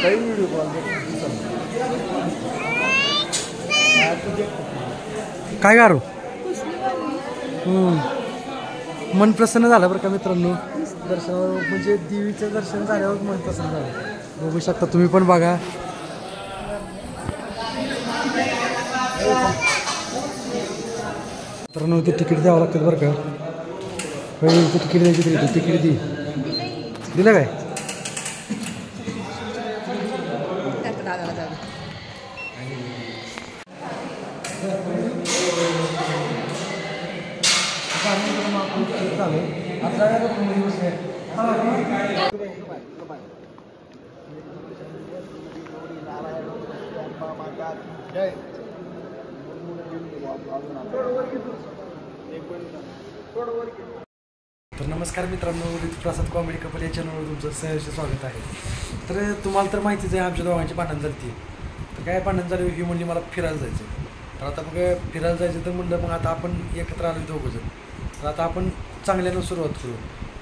काही video call काय गारो मन प्रसन्न झालं बरं का मित्रांनो. दर्शन म्हणजे देवीचं दर्शन झाल्यावर मन प्रसन्न झालं. बघू शकता तुम्ही पण बघा. मित्रांनो ते तिकीट द्यावं लागतं बरं का. पहिले ते तिकीट द्यायची तरी तिकीट दिलं काय. तर नमस्कार मित्रांनो, प्रसाद कॉमेडी कपल या चॅनलवर तुमचं सहर्ष स्वागत आहे. तर तुम्हाला तर माहितीच आहे आमच्या दोघांची भांडण झाली. तर काय भांडण झाली ही म्हणली मला फिरायला जायचं. तर आता मग फिरायला जायचं तर म्हणलं मग आता आपण एकत्र आलो दोघंजण. तर आता आपण चांगल्यानं सुरुवात करू.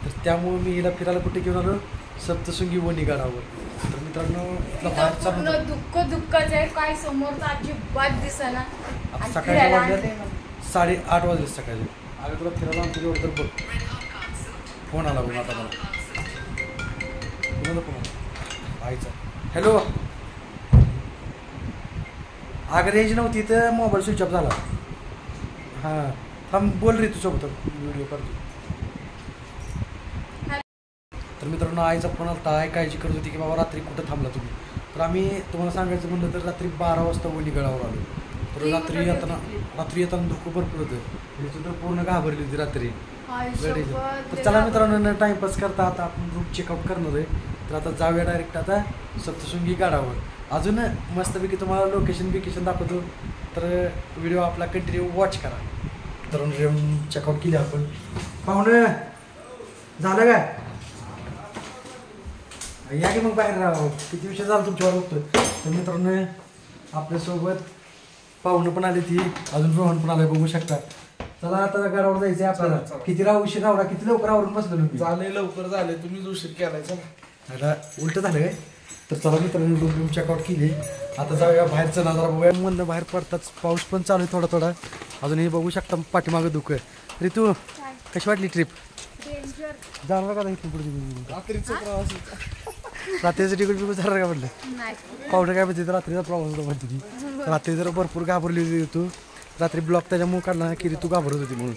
तर त्यामुळे मी हिला फिरायला कुठे घेऊन आलो, सप्तशृंगी वणीगडावर. तर मित्रांनो बाहेर चालू दुःखच आहे. काय समोरचा अजिबात दिसेना. आता सकाळच्या वाजल्यात 8:30 वाजले सकाळी. आम्ही तुला फिरायला आमच्या तर बघ फोन आला बघ. आता मला फोन आईचा. हॅलो. अगं रेंज नव्हती तर मोबाईल स्विच ऑफ झाला. हां थांब बोल रे तुझ्याबद्दल व्हिडिओ करतो. तर मित्रांनो आईचा फोन आला. आई काळजी करत होती की बाबा रात्री कुठं थांबला तुम्ही. तर आम्ही तुम्हाला सांगायचं म्हणलं तर रात्री 12 वाजता वणीगडावर आलो. तर रात्री येताना धुकं भरपूर होतं. तिथं तर पूर्ण घाबरली होती रात्री. तर चला मित्रांनो टाइमपास करता आता आपण रूम चेकआउट करणार आहे. तर आता जाऊया डायरेक्ट आता सप्तशृंगी गडावर. अजून मस्तपैकी तुम्हाला लोकेशन दाखवतो. तर व्हिडिओ आपला कंटिन्यू वॉच करा. तर रूम चेकआउट केली आपण. पाहुणे झालं काय या की मग बाहेर राहा. किती विषय झाला तुमच्यावर बघतोय. तर मित्रांनो आपल्यासोबत पाहुणं पण आली ती. अजून रोहन पण आलाय बघू शकता. चला आता गडावर जायचंय आपल्याला. किती उशीर राहू किती लवकर आवरून बसलो मी. झाले लवकर झाले तुम्हीच उशीर केलाय. चला आता उलट झालं काय. तर चला मित्रांनो रूम चेकआउट केली. आता जाऊया बाहेरचं नजारा बघूया. म्हणलं बाहेर पडताच पाऊस पण चालू आहे थोडा थोडा. अजून हे बघू शकता पाठीमागं दुःख. ऋतू कशी वाटली ट्रिप. जाणार का इथून पुढे रात्रीचा प्रवास. रात्रीचं तिकीट बिकट झालं का म्हटलं. पावडं काय म्हणते रात्रीचा प्रवास होता म्हणते ती. रात्री जरा भरपूर घाबरली होती तू. रात्री ब्लॉक त्याच्यामुळे काढला की ऋतू घाबरत होती म्हणून.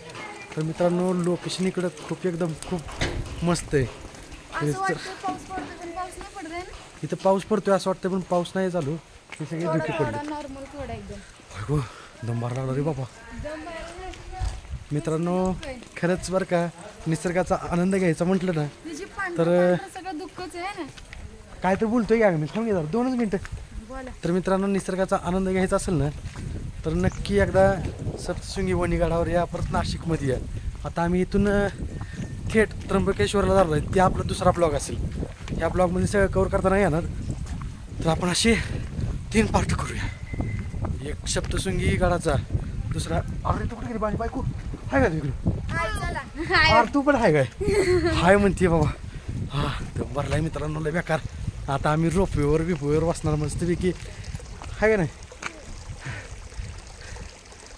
तर मित्रांनो लोकेशन इकडं खूप मस्त आहे. इथं पाऊस पडतोय असं वाटतं पण पाऊस नाही चालू. हे सगळे धुके पडले. हो दंबार लागला रे बाबा. मित्रांनो खरंच बरं का निसर्गाचा आनंद घ्यायचा म्हटलं ना तर काय तर बोलतोय का मी. थांब घे जरा 2 मिनिटं. तर मित्रांनो निसर्गाचा आनंद घ्यायचा असेल ना तर नक्की एकदा सप्तशृंगी वणीगडावर या. परत नाशिकमध्ये या. आता आम्ही इथून थेट त्र्यंबकेश्वरला जाणार आहे. ते आपला दुसरा ब्लॉग असेल. या ब्लॉगमध्ये सगळं कवर करता नाही येणार. तर आपण असे 3 पार्ट करूया. एक सप्तशृंगी गडाचा, दुसरा अरे तू कुठे गेली माझी बायको हाय का तिकडे. अरे तू पण हाय काय हाय म्हणते बाबा. हा तर भरलाय मित्रांनो लय बेकार. आता आम्ही रोपवेवर बसणार मस्तपैकी हाय का नाही.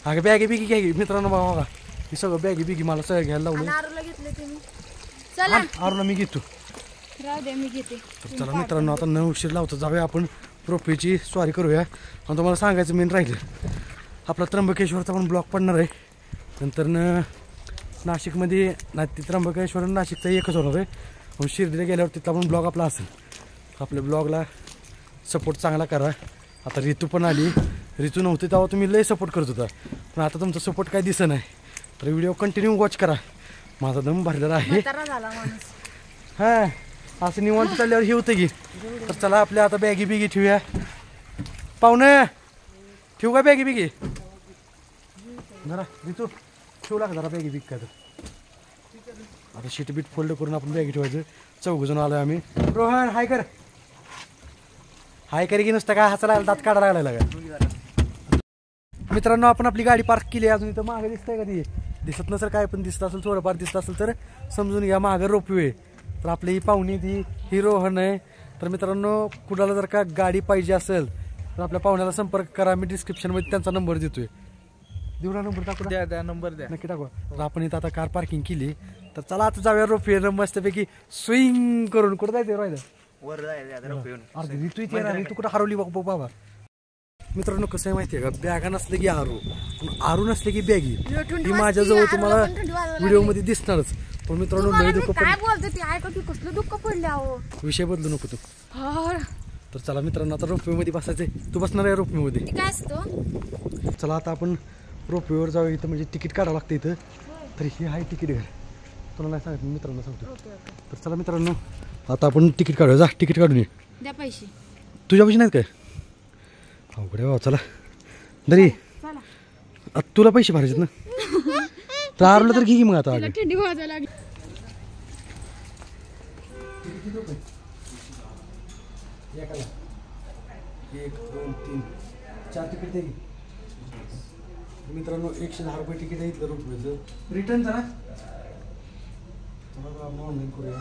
अगं बॅगी बिगी घ्या मित्रांनो बाबा. बघा हे सगळं बॅगी मला सगळं घ्यायला लावलं. आरुला मी घेतो. तर चला मित्रांनो आता न उशीर लावतो जाऊया आपण रोपवेची स्वारी करूया. आणि तुम्हाला सांगायचं मेन राहिलं आपला त्र्यंबकेश्वरचा पण ब्लॉग पडणार आहे. नंतर नाशिकमध्ये नाही त्र्यंबकेश्वर नाशिकचा एकच होणार आहे. मग शिर्डीला गेल्यावर तिथला पण ब्लॉग आपला असेल. आपल्या ब्लॉगला सपोर्ट चांगला करा. आता ऋतू पण आली. ऋतू नव्हती तेव्हा तुम्ही लय सपोर्ट करत होता पण आता तुमचा सपोर्ट काय दिसत नाही. तर व्हिडिओ कंटिन्यू वॉच करा. माझा दम भरलेला आहे. हां असं निवांत चालल्यावर हे होतं की. तर चला आपल्या आता बॅगी बिगी ठेवूया. पाहुणे ठेवू का बॅगी बिगी जरा ऋतू ठेवू लागा जरा बॅगी बिग का. तर आता शीट बीट फोल्ड करून आपण बॅगी ठेवायचं. 4 जण आलो आम्ही. रोहन हाय कर. हाय कर की नुसतं काय हसायला दात काढायला लागला का. मित्रांनो आपण आपली गाडी पार्क केली. अजून इथं मागं दिसतंय का ती दिसत नसेल काय पण दिसत असेल थोडंफार दिसत असेल तर समजून घ्या मागं रोपवे. तर आपली ही पाहुणी ती ही रोहन आहे तर मित्रांनो कुणाला जर का गाडी पाहिजे असेल तर आपल्या पाहुण्याला संपर्क करा. मी डिस्क्रिप्शनमध्ये त्यांचा नंबर देतोय. देऊ ना नंबर टाकू? द्या नंबर द्या. नक्की टाकू. तर आपण इथं आता कार पार्किंग केली तर चला आता जाऊया रोपवेनं मस्तपैकी स्विंग करून. कुठं जायचं राहिलं वर जायचं अर्धी ऋतू इथे येणार तू कुठं हरवली बाबा. मित्रांनो कसं आहे माहितीये का, बॅगा नसले की आरू नसले की बॅगी ही माझ्याजवळ तुम्हाला व्हिडिओ मध्ये दिसणारच. पण मित्रांनो लय दुःख काय बोलते ते ऐका की कसलं दुःख पडले अहो. विषय बदलू नको तू. हा तर चला मित्रांनो आता रोपवे मध्ये बसायचंय. तू बसणार आहे रोपवे मध्ये? ते काय असतं? चला आता आपण रोपवेवर जाऊया. इथं म्हणजे तिकीट काढावं लागतं इथं. तर हे आहे तिकीट घर. तुला नाही सांगत मित्रांनो सांगतो. तर चला मित्रांनो आता आपण तिकीट काढूया. जा तिकीट काढून ये. द्या पैसे. तुझ्या पैसे नाहीत काय? अवघड आहे. चला दरी तुला पैसे भरायचेत ना. तर आरलं तर घे की मग आता. थंडी वाजायला लागली. एक 2 3 4 तिकीट दे मित्रांनो. 110 रुपये तिकीट आहे इथलं रोपवेचं. रिटर्नचं ना. चला आपण ऑनलाईन करूया.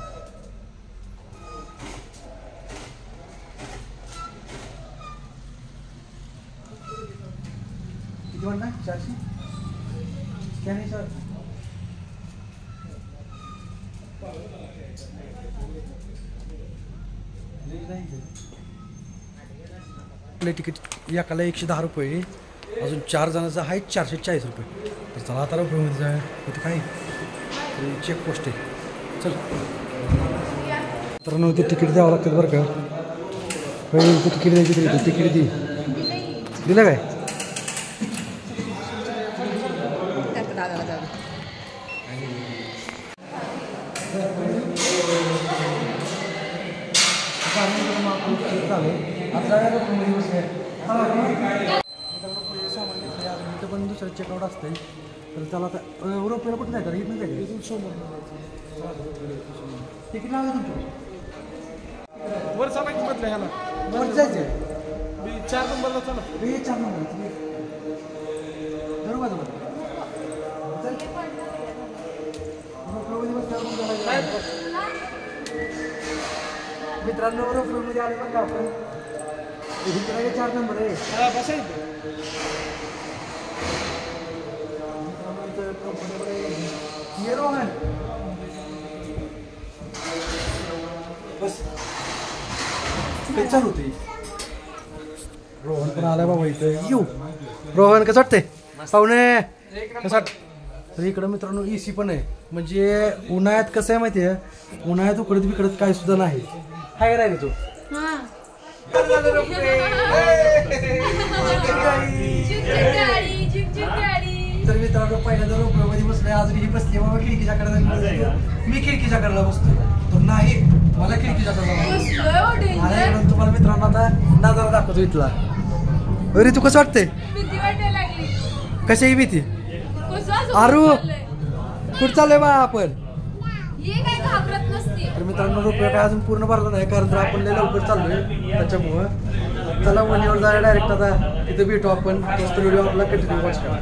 किती म्हणता? 400 स्कॅन आहे सर. आपले तिकीट एकाला 110 रुपये. अजून 4 जणांचं आहे 440 रुपये. तर चला आता रुपयेमध्ये जाय. इथं काय चेक पोस्ट आहे. चल तर ते तिकीट द्यावं लागतं बरं का. पहिले तू तिकीट द्यायची तरी तिकीट दिलं काय? पण दुसरं चेकआउट असतंय. तर त्याला आता रोपवेला कुठं जायचं? इथून जायचं. इथून समोर तिकीट लागलं तुमचं. वर चला की बदल्या ह्याला. वर जायचं 4 नंबरला चला. 4 नंबर बरोबर. मित्रांनो रोपवेमध्ये आले बघा आपण. इकडे 4 नंबर आहे. बसायचं. रोहन बस चालू होते. रोहन पण आलाय बाबा इथं. येऊ रोहन कसं वाटतंय पाहुणे? कसं वाटत? तर इकडं मित्रांनो एसी पण आहे. म्हणजे उन्हाळ्यात कसं आहे माहिती आहे, उन्हाळ्यात उकडत बिकडत काय सुद्धा नाही. हाय राहिले तू. तर मित्रांनो पहिल्यांदा रोपवेमध्ये बसलोय. अजून ही बसली बाबा खिडकीच्या कडे. मी खिडकीच्या कडेला बसतोय. तर नाही मला खिडकीच्या कडे. तुम्हाला मित्रांनो आता नजारा दाखवतो इथला. अरे तू कसं वाटतंय? कशाही भीती? आरू कुठं चाललोय बा आपण? तर मित्रांनो रोपवे काय अजून पूर्ण भरला नाही कारण तर आपण लय लवकर चाललोय त्याच्यामुळं. चला वणीवर जायला डायरेक्ट आता तिथे भेटू आपण. मस्त व्हिडिओ आपला कंटिन्यू वॉच करा.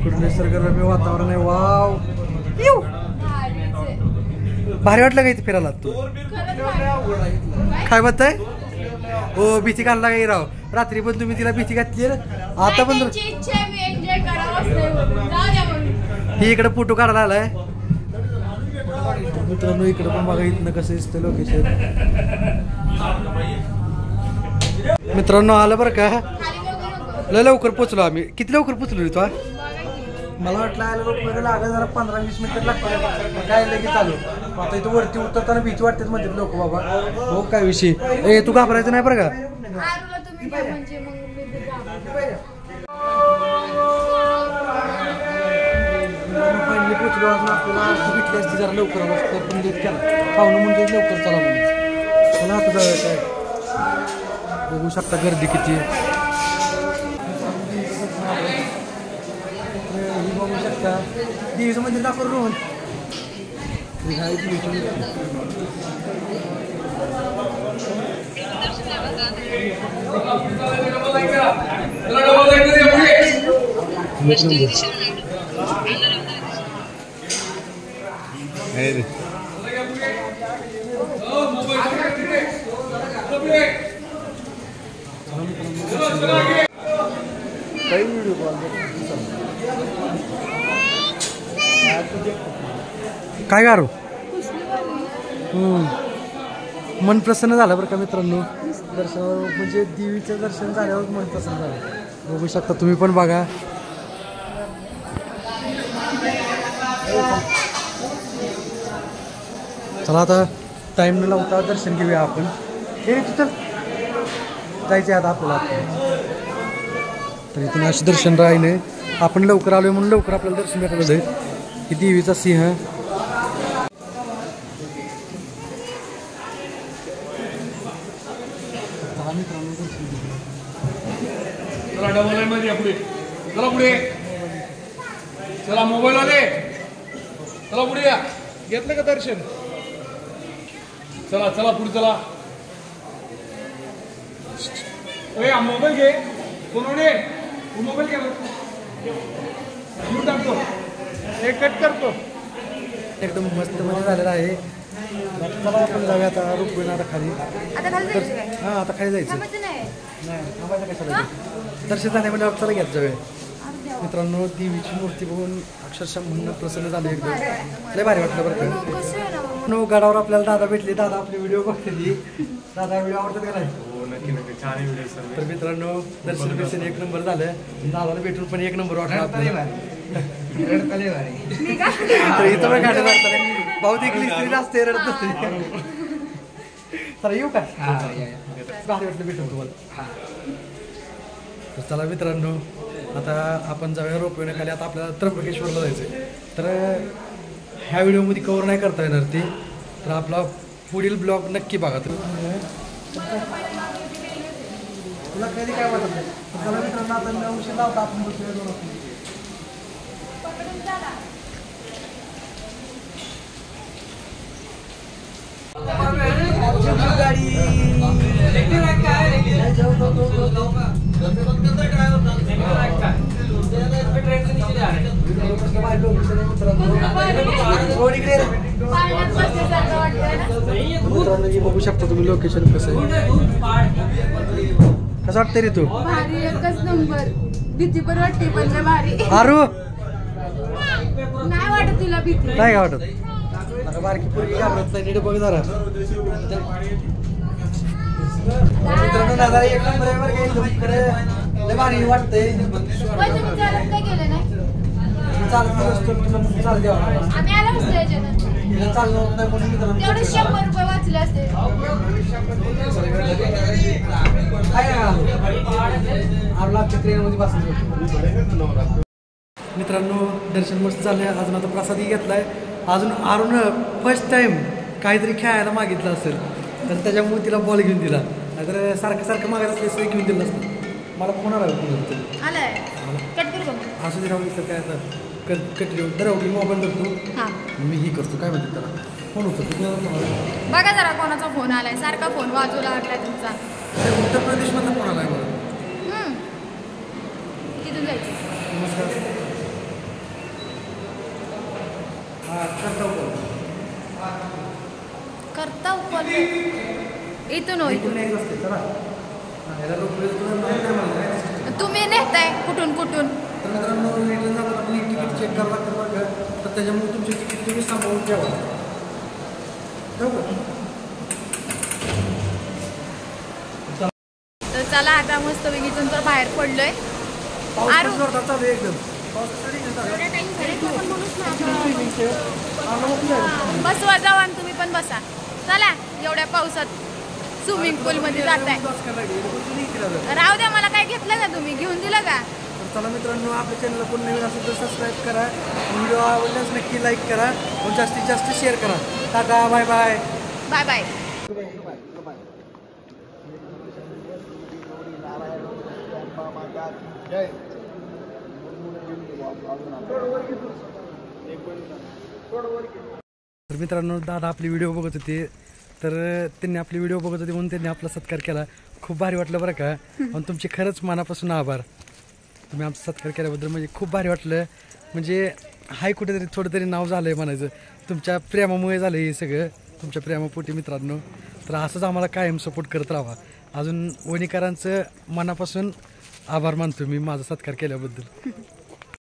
कुठं निसर्गरम्य वातावरण आहे. वाव भारी वाटलं का इथे फिरायला? तू काय म्हणताय? हो भीती काढला काही राव. रात्री पण तुम्ही तिला भीती घातली. आता पण ही इकडे फोटो काढायला आलाय मित्रांनो. इकडे पण बघा इथनं कसं दिसतं लोकेशन. मित्रांनो आलं बरं का. लय लवकर पोचलो आम्ही. किती लवकर पोचलो रे तू? मला वाटलं आलं रोपवेला लागलं जरा 15-20 मिनिटं लागतात. काय लगेच चालू. आता इथं वरती उतरताना भीती वाटतेच म्हणतात लोक बाबा. हो काय विषय. ए तू घाबरायचं नाही बरं का. फायनली पोचलो. अजून आपल्याला भेटली असती जरा लवकर आलो पण लेट केला. पाहुणं म्हणजे लवकर चला म्हणून. चला आता जाऊया. काय बघू शकता गर्दी किती. बघू शकता देवीचं मंदिर दाखवलं रोहन. काय गारू मन प्रसन्न झालं बरं का मित्रांनो. दर्शनावर म्हणजे देवीचं दर्शन झाल्यावर मन प्रसन्न झालं. बघू शकता तुम्ही पण बघा. चला आता टाईम न लावता दर्शन घेऊया आपण. हे चल जायचे आता आपल्याला. तर इथून असे दर्शन राहिले. आपण लवकर आलोय म्हणून लवकर आपल्याला दर्शन भेटलं जाईल. ही देवीचा सिंह. चला डबल लाईन मध्ये पुढे. चला पुढे. चला मोबाईल वाले चला पुढे या. घेतलं का दर्शन. चला चला पुढे चला. मोबाईल घे. कोण मोबाईल घे. टाकतो हे कट करतो. एकदम मस्त मध्ये झालेला आहे. चला आपण जाऊया आता रुपये आता खाली. हां आता खाली जायचं नाही. थांबायचं कशाला. दर्शन झाले म्हणजे चला घेत जाऊया. मित्रांनो देवीची मूर्ती बघून अक्षरशः म्हणणं प्रसन्न झालं. एकदम लय भारी वाटलं बरं का. नो गडावर आपल्याला दादा भेटले. दादा आपली व्हिडिओ बघते ती. दादा व्हिडिओ आवडतात का नाही. तर मित्रांनो दर्शन एक नंबर झालं. दादाला भेटून पण एक नंबर वाटलं. इथं पण गाड्या मारतात. बहुतेक स्त्री जास्त रडत असते. चला येऊ का. भारी वाटलं भेटून तुम्हाला. तर चला मित्रांनो आता आपण जाऊया रोपवेने खाली. आता आपल्याला त्र्यंबकेश्वरला जायचं. तर ह्या व्हिडिओमध्ये कव्हर नाही करता येणार ते. तर आपला पुढील ब्लॉग नक्की बघा. तुला कधी काय वाटत नाही. चला मित्रांनो आता उशीर लावता आपण बघू शकता तुम्ही लोकेशन कसं आहे. कसं वाटतं रे तू. भारी एकच नंबर. भीती पण वाटते पण लय भारी. आरू नाही वाटत तुला भीती. नाही का वाटत. बारकी पोरगी घाबरत नाही. नीट बघ जरा. मित्रांनो नजारा एक नंबर आहे बरं का. एकदम इकडे लय भारी वाटतंय. काय केलं नाही. चालत असतो तुला चालत द्यावा. आम्ही आलो असतो याच्यानं. चालणार नाही म्हणून मित्रांनो तेवढे 100 रुपये वाचले असते. मित्रांनो दर्शन मस्त झालंय. अजून आता प्रसादही घेतलाय. अजून आरून फर्स्ट टाइम काहीतरी खेळायला मागितलं असेल तर त्याच्यामुळे तिला बॉल घेऊन दिला. नाहीतर सारखं सारखं मागायला असले सोय घेऊन दिलं नसतं. मला फोन आला आलाय कट करू का. असं राहू तर काय आता कंटिन्यू दरवली मोबाईल धरतो. मी ही करतो काय म्हणते त्याला. फोन होतो बघा जरा कोणाचा फोन आलाय. सारखा फोन वाजू लागलाय तुमचा. उत्तर प्रदेशमधला फोन आलाय मला. तिथून जायचं. नमस्कार. करता कॉल इथून हो. तुम्ही नेताय कुठून कुठून. तर मित्रांनो रिटर्न जाताना आपण तिकीट चेक करावं लागतं बघा. तर त्याच्यामुळे तुमचे तिकीट तुम्ही सांभाळून ठेवा. तर चला आता मस्त इथून तर बाहेर पडलोय. चालू एकदम. बसवा जावा आणि तुम्ही पण बसा. चला एवढ्या पावसात स्विमिंग पूल मध्ये जाताय. राहू द्या. मला काय घेतलं का तुम्ही. घेऊन दिलं का. चला मित्रांनो आपल्या चॅनलला कोण नवीन असेल तर सबस्क्राईब करा. व्हिडिओ आवडल्यास नक्की लाईक करा. जास्तीत जास्त शेअर करा. Tata bye bye. Bye bye. तर मित्रांनो दादा आपली व्हिडिओ बघत होते. तर त्यांनी आपली व्हिडिओ बघत होते म्हणून त्यांनी आपला सत्कार केला. खूप भारी वाटलं बरं का. आणि तुमचे खरंच मनापासून आभार. तुम्ही आमचा सत्कार केल्याबद्दल म्हणजे खूप भारी वाटलं. म्हणजे हाय कुठेतरी थोडं तरी नाव झालं आहे म्हणायचं. तुमच्या प्रेमामुळे झालं हे सगळं. तुमच्या प्रेमापोटी मित्रांनो. तर असंच आम्हाला कायम सपोर्ट करत राहा. अजून वणीकरांचं मनापासून आभार मानतो मी माझा सत्कार केल्याबद्दल.